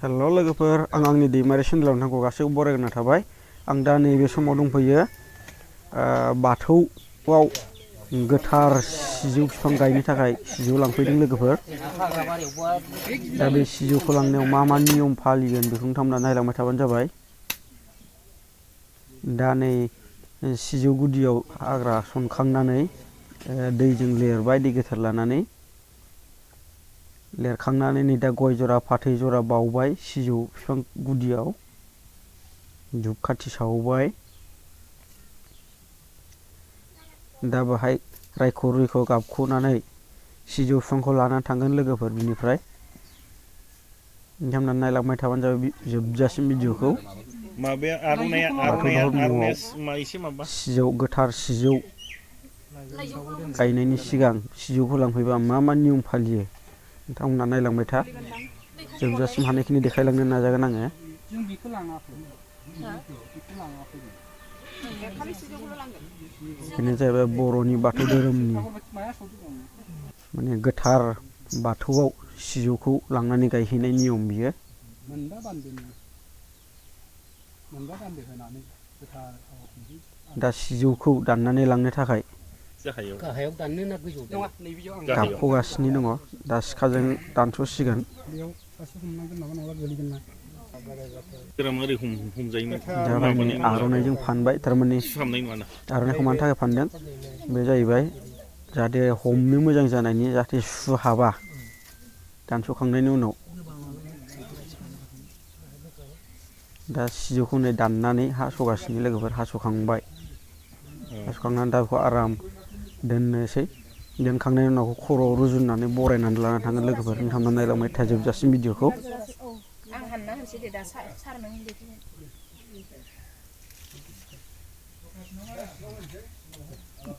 हेल' लोगोफोर आं आंनि दैमारि चेनेलाव नोंथांखौ गासैखौबो बरायग्रोना थाबाय। आं दा नैबे समाव दंफैयो बाथौआव गोथार सिजौ बिफां गायनो थाखाय सिजौ लांफैदों लोगोफोर। दा बे सिजौखौ लांनायाव मा नियम फालिगोन बेखौ नोंथांमोना नायलांबाय थाबानो जाबाय। दा नै सिजौ गुदियाव हाग्रा सनखांनानै दैजों लिरबाय, दै गोथार लानानै लिरखांनानै नै दा गय जरा फाथै जरा बावबाय सिजौ बिफां गुदियाव, धुप खाथि सावबाय। दा बेहाय रायख' रुयख' गाबख'नानै सिजौ बिफांखौ लानानै थांगोन लोगोफोर। बिनिफ्राय नोंथांमोना नायलांबाय थाबानो जाबाय जोबजासिम भिडिअखौ। बाथौ धर्मआव सिजौ गोथार सिजौ गायनायनि सिगां सिजौखौ लांफैबा मा नियम फालियो नोंथांमोना नायलांबाय था। जोबजासिम हानायखिनि देखायलांनो नाजागोन आङो। बेनो जाहैबाय बर'नि बाथौ धोरोमनि माने गोथार बाथौआव सिजौखौ लांनानै गायहैनाय नियम बियो। दा सिजौखौ दाननानै लांनो थाखाय गाबख'गासिनो दङ। दा सिखाजों दानस'सिगोन। आर'नाइजों फानबाय, थारमाने आर'नाइखौ मानि थाखाय फानदों बे जाहैबाय जाहाथे हमनो मोजां जानायनि, जाहाथे सु हाबा दानस'खांनायनि उनाव। दा सिजौखौ नै दाननानै हास'गासिनो लोगोफोर। हास'खांनानै दा बेखौ आराम दोननोसै। दोनखांनायनि उनाव खर'आव रुजुननानै बरायनानै लाना थांगोन लोगोफोर। नोंथांमोना नायलांबाय था जोबजासिम भिडिअखौ।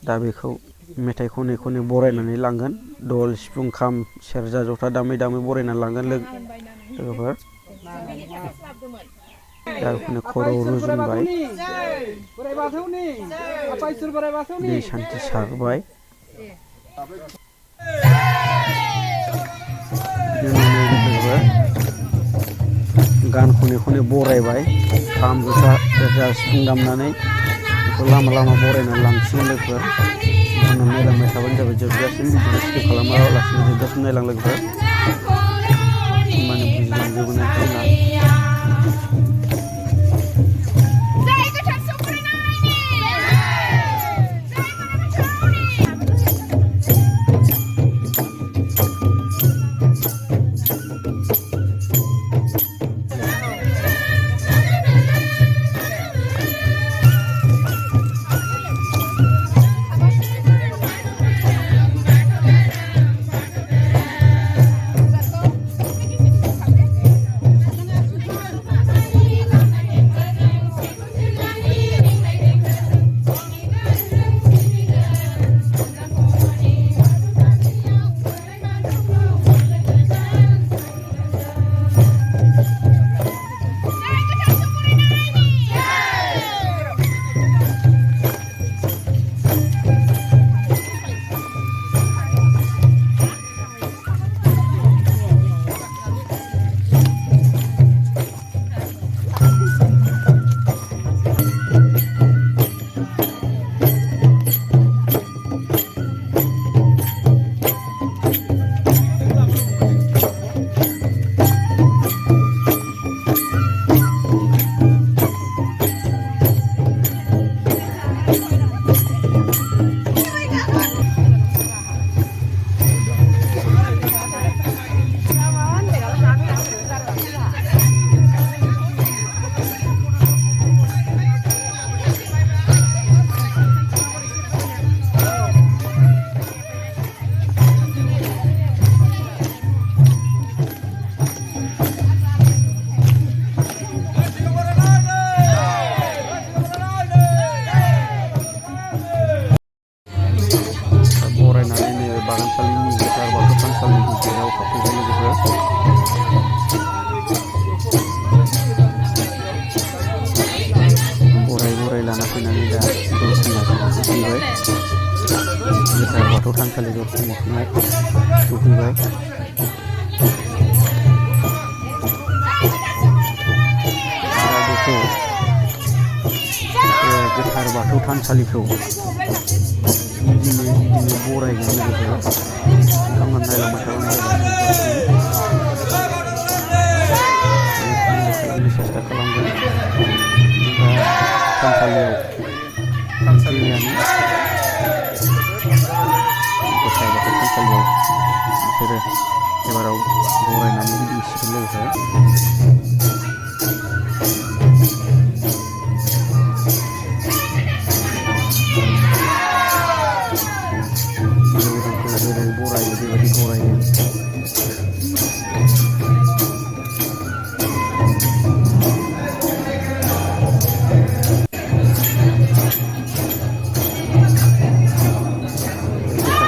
दा बेखौ मेथाइ खनै खनै बरायनानै लांगोन। दल, सिफुं, खाम, सेरजा, जथा दामै दामै बरायनानै लांगोन लोगोफोर। दा बेखौनो खर'आव रुजुनबाय, दै सान्थि सारबाय। गान खनै खनै बरायबाय, खाम, जथा, सेरजा, सिफुं दामनानै बेखौ लामा लामा बरायनानै लांसिगोन लोगोफोर। नोंथांमोना नायलांबाय थाबानो जाबाय जोबजासिम। भिडिअखौ स्किप खालामालासिनो जोबजासिम नायलां लोगोफोर। होमबानो बुजिलांजोबगोन नोंथांमोना। बाथौ थानसालिखौ बिदिनो बरायगोन लोगोफोर नोंथांमोन नायलांबाय थाबानो जाबाय सेस्था खालामगोन दा थानसालियानो गसाइ बाथौ थानसालियाव बिसोरो एबाराव बरायनानै गिदिंसिगोन लोगोफोर जेरै बरायो बेबायदि बरायगोन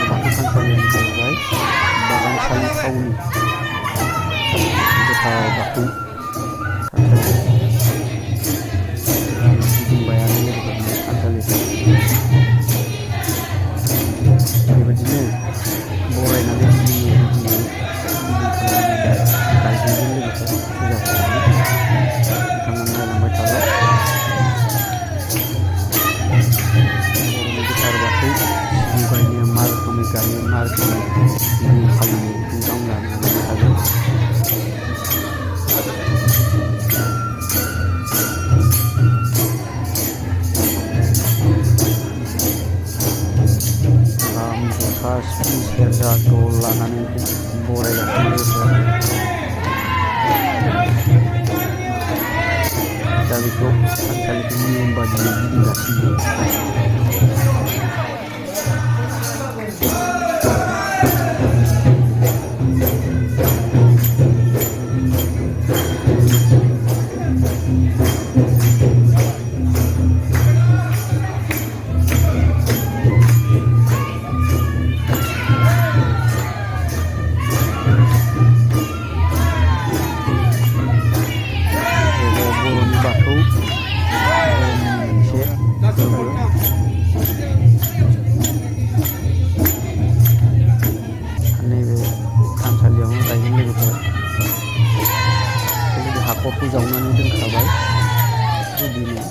बाथौ थानसालियानो जाहैबाय बागानसालि थावनि गोथार बाथौ थानसालि गिदिंबायानो लोगोफोरनो थानसालिखौ बेबायदिनो बरायनानै गिदिंखांनानै गायजेनगोन लोगोफोर फुजा होनानै नोंथांमोन नायलांबाय थागोन बर'नि गोथार बाथौ सिजौ गायनाया मा रोखोमै गायो मा रोखोमै फालियो नोंथांमोना नायलांबाय थागोन खाम जथा सिफुं सेरजा दल लानानै बरायगासिनो दा बेखौ थानसालिखौ नियम बादियै गिदिंगासिनो हाखरखौ जावनानै दोनखाबाय बिदिनो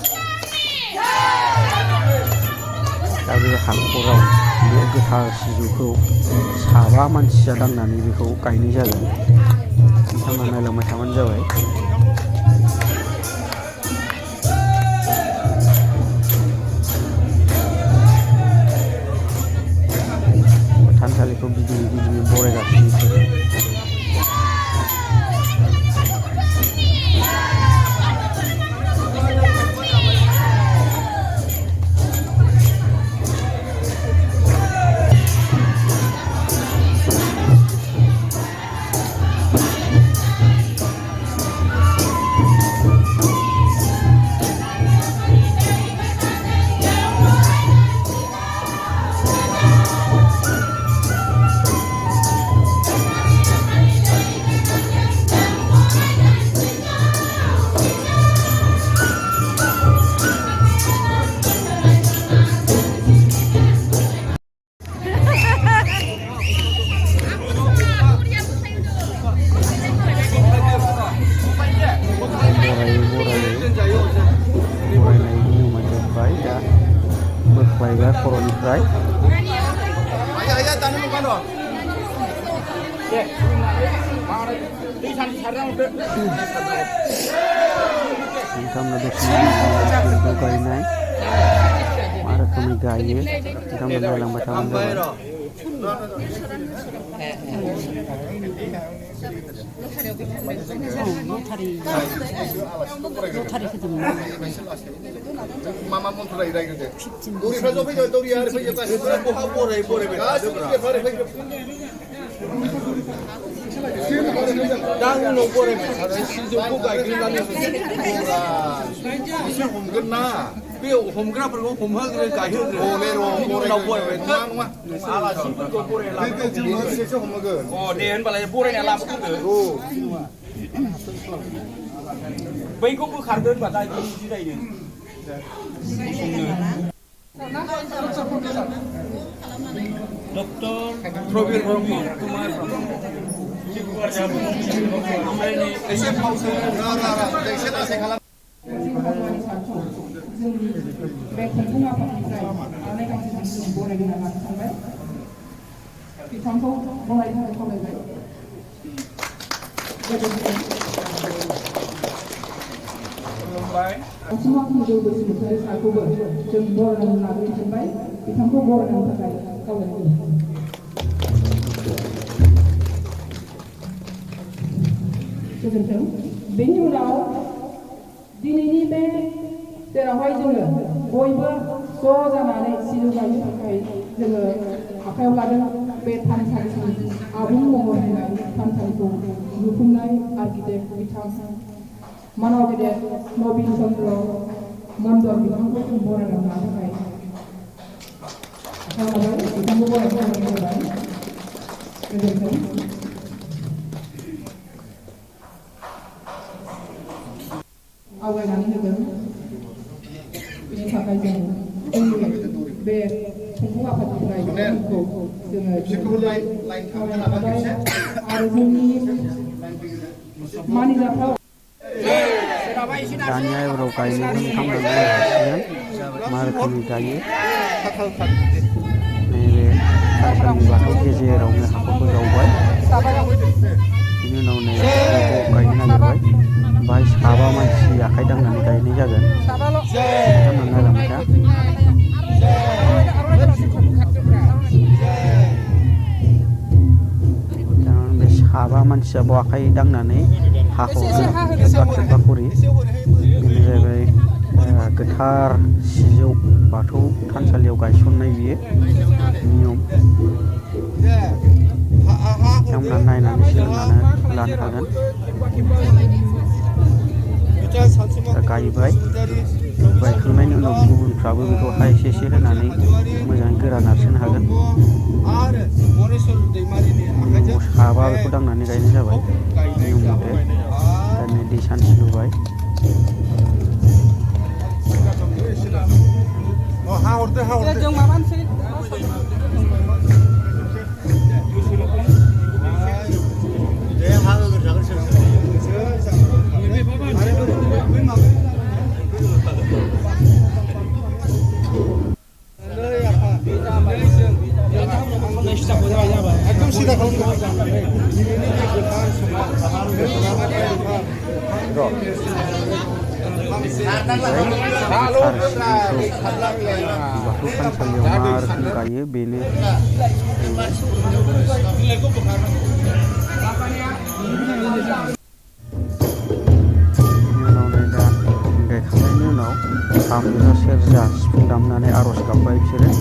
दा बे हाखराव बे गोथार सिजौखौ साबा मानसिया दांनानै बेखौ गायनाय जागोन नोंथांमोना नायलांबाय थाबानो जाबाय थानसालिखौ गिदिङै बरायगासिनो बोख्लायबाय खर'निफ्राय नोंथांमोना दसे गायनाय मा रोखोमै गायो नोंथांमोना नायलांबाय थाबानो जाबाय मामा मन्थ्र रायग्रोदो दौरिफ्रा ज' फैदो दौरिया आरो फैयो गासिबो बहा बरायबाय गासिबो दा उनाव बरायबाय थानाय सिजौखौ गायग्रोनानै बिसोर हमगोन ना बे हमग्राफोरखौ हमहोग्रो गायहोग्रो उनाव बरायबाय नङा नङा आलासिफोरखौ बरायलांसो हमहोगोन अ दे होनबालाय बरायना लाबोग्रोदो बैखौ बोखारदो होनबा दा जिरायनो डक्टर प्रबीर कुमार एसे फावसो एसे लासै खालाम जोंनि बे खुंफुं आफादनिफ्राय आर'नाइ गांसे जों बरायहोना लानो थांबाय बिथांखौ बरायनो थाखाय खावलायबाय आथिङाव जौ बसुमतारी सारखौबो जों बरायनानै लाबोनो थांबाय बिथांखौ बरायनो थाखाय खावलायनाय गोजोन्थों बेनि उनाव दिनैनि बे जेरावहाय जोङो बयबो ज' जानानै सिजौ गायनो थाखाय जोङो आखायाव लादों बे थानसालिनि आबुं महर होनाय थानसालिखौ लुफुंनाय आर्किटेक्ट बिथां मानव गेदेर नबीन चन्द्र मण्डल बिथांखौ जों बरायनानै लानो थाखाय आखायाव लाबाय बिथांखौ बरायनानै होबाय गोजोन्थों आवगायनानै होगोन बिनि थाखाय जों जोंनि बे खुंफुं आफादनिफ्राय बिथांखौ जोङो आवगायनाय आरो जोंनि मानिजाथाव दानिया एबाराव गायनायखौ नोंथांमोना नायनो हासिगोन मा रोखोमनि गायो नैबे थानसालिनि बाथौ गेजेरावनो हाखरखौ जावबाय बिनि उनाव नै गायनो नागिरबाय बाहाय साबा मानसि आखाइ दांनानै गायनाय जागोन नोंथांमोना नायलांबाय था बे साबा मानसिया बाव आखाइ दांनानै हाखौ थुब्बा खरि बेनो जाहैबाय गोथार सिजौ बाथौ थानसालियाव गायसननाय बियो नियम बिथांमोना नायनानै सोलोंनानै लानो हागोन दा गायबाय गायखांनायनि उनाव गुबुनफ्राबो बेखौ हा एसे एसे होनानै मोजाङै गोरा नारसिननो हागोन साबा बेखौ दांनानै गायनाय जाबाय नियम मथे दा नै दै सानस्रिलुबाय एकदम सिदा बाथौ थानसालियाव मा रोखोम गायो बेनो उनाव नै दा गायखांनायनि उनाव खाम जथा सेरजा सिफुं दामनानै आर'ज गाबबाय बिसोरो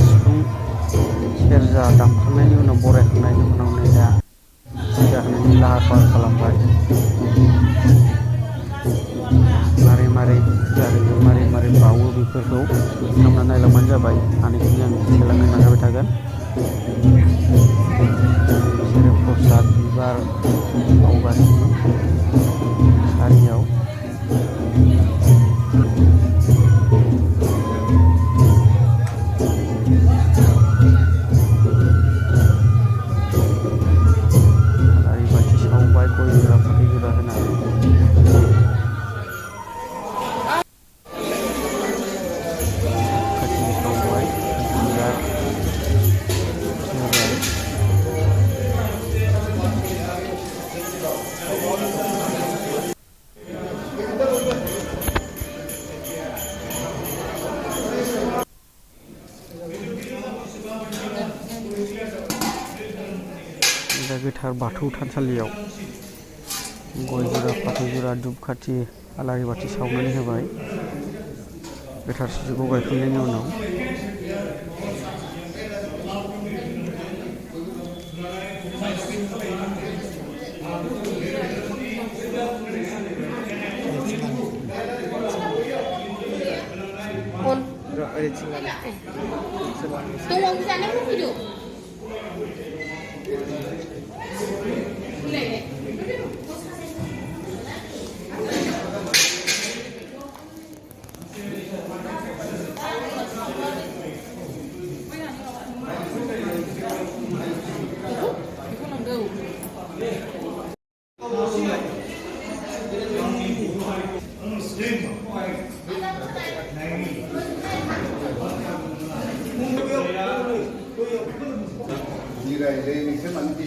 सिफुं सेरजा दामखांनायनि उनाव बरायखांनायनि उनाव नै दा फुजा होनायनि लाहार फाहार खालामबाय मारै फुजा होयो मारै बावो बेफोरखौ नोंथांमोना नायलांबानो जाबाय हानायखिनि आं खिन्थालांनो नाजाबाय थागोन बिसोरो प्रसाद बिबार बावगासिनो सारियाव दा गोथार बाथौ थानसालियाव गय जरा फाथै जरा धुपखाथि आलारि बाथि सावनानै होबाय गोथार सिजौखौ गायखांनायनि उनाव Tolong di sana kan hidup. Nilai-nilai ini kan nanti